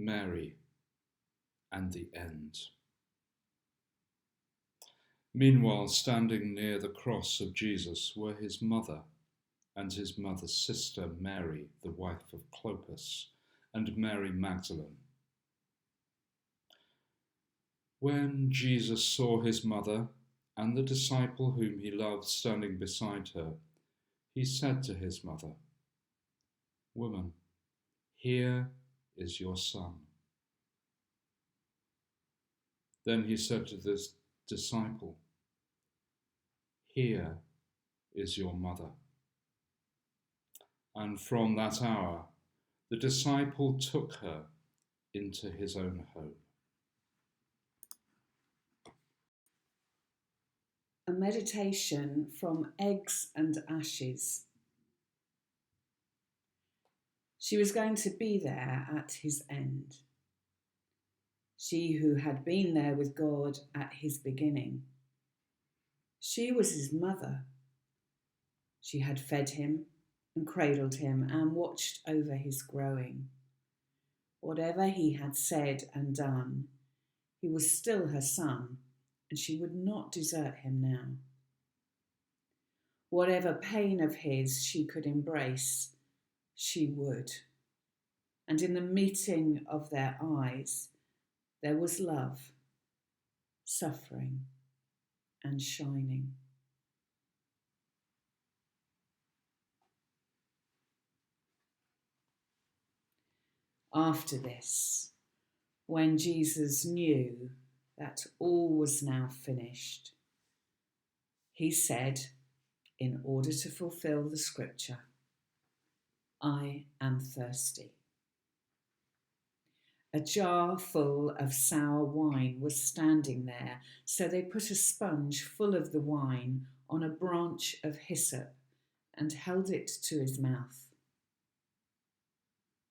Mary, and the end. Meanwhile, standing near the cross of Jesus were his mother and his mother's sister Mary, the wife of Clopas, and Mary Magdalene. When Jesus saw his mother and the disciple whom he loved standing beside her, he said to his mother, "Woman, here is your son." Then he said to this disciple, "Here is your mother." And from that hour, the disciple took her into his own home. A meditation from Eggs and Ashes. She was going to be there at his end. She who had been there with God at his beginning. She was his mother. She had fed him and cradled him and watched over his growing. Whatever he had said and done, he was still her son, and she would not desert him now. Whatever pain of his she could embrace, she would. And in the meeting of their eyes, there was love, suffering, and shining. After this, when Jesus knew that all was now finished, he said, in order to fulfill the scripture, "I am thirsty." A jar full of sour wine was standing there, so they put a sponge full of the wine on a branch of hyssop and held it to his mouth.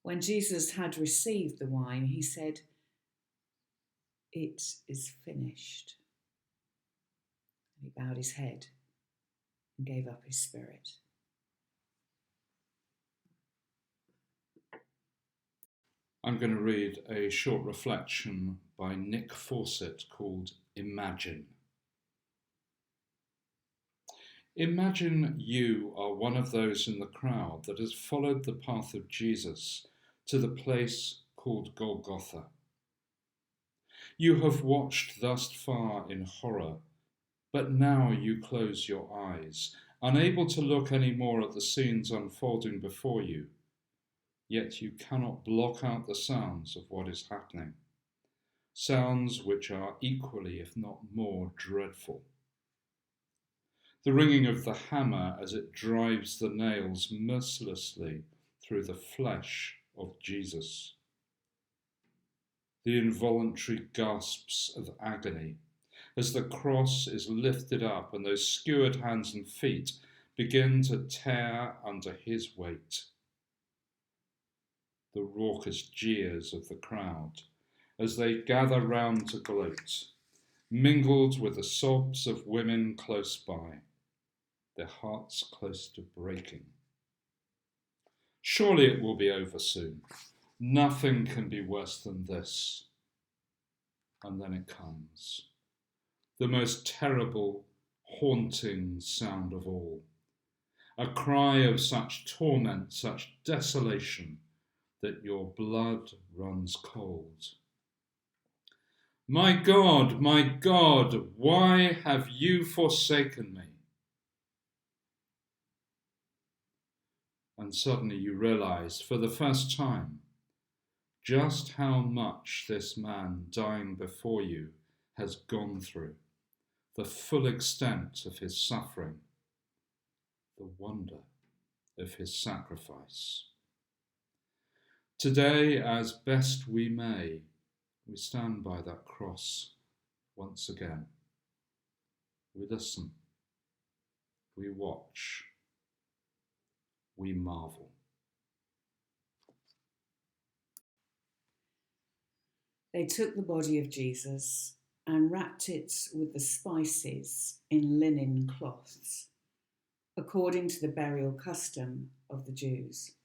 When Jesus had received the wine, he said, "It is finished." And he bowed his head and gave up his spirit. I'm going to read a short reflection by Nick Fawcett called Imagine. Imagine you are one of those in the crowd that has followed the path of Jesus to the place called Golgotha. You have watched thus far in horror, but now you close your eyes, unable to look any more at the scenes unfolding before you. Yet you cannot block out the sounds of what is happening, sounds which are equally, if not more, dreadful. The ringing of the hammer as it drives the nails mercilessly through the flesh of Jesus. The involuntary gasps of agony as the cross is lifted up and those skewered hands and feet begin to tear under his weight. The raucous jeers of the crowd as they gather round to gloat, mingled with the sobs of women close by, their hearts close to breaking. Surely it will be over soon. Nothing can be worse than this. And then it comes. The most terrible, haunting sound of all. A cry of such torment, such desolation, that your blood runs cold. My God, why have you forsaken me? And suddenly you realize for the first time just how much this man dying before you has gone through, the full extent of his suffering, the wonder of his sacrifice. Today, as best we may, we stand by that cross once again. We listen, we watch, we marvel. They took the body of Jesus and wrapped it with the spices in linen cloths, according to the burial custom of the Jews.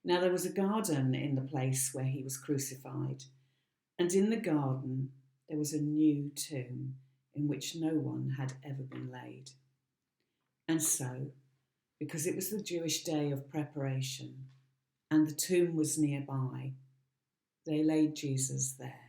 Now there was a garden in the place where he was crucified, and in the garden there was a new tomb in which no one had ever been laid. And so, because it was the Jewish day of preparation and the tomb was nearby, they laid Jesus there.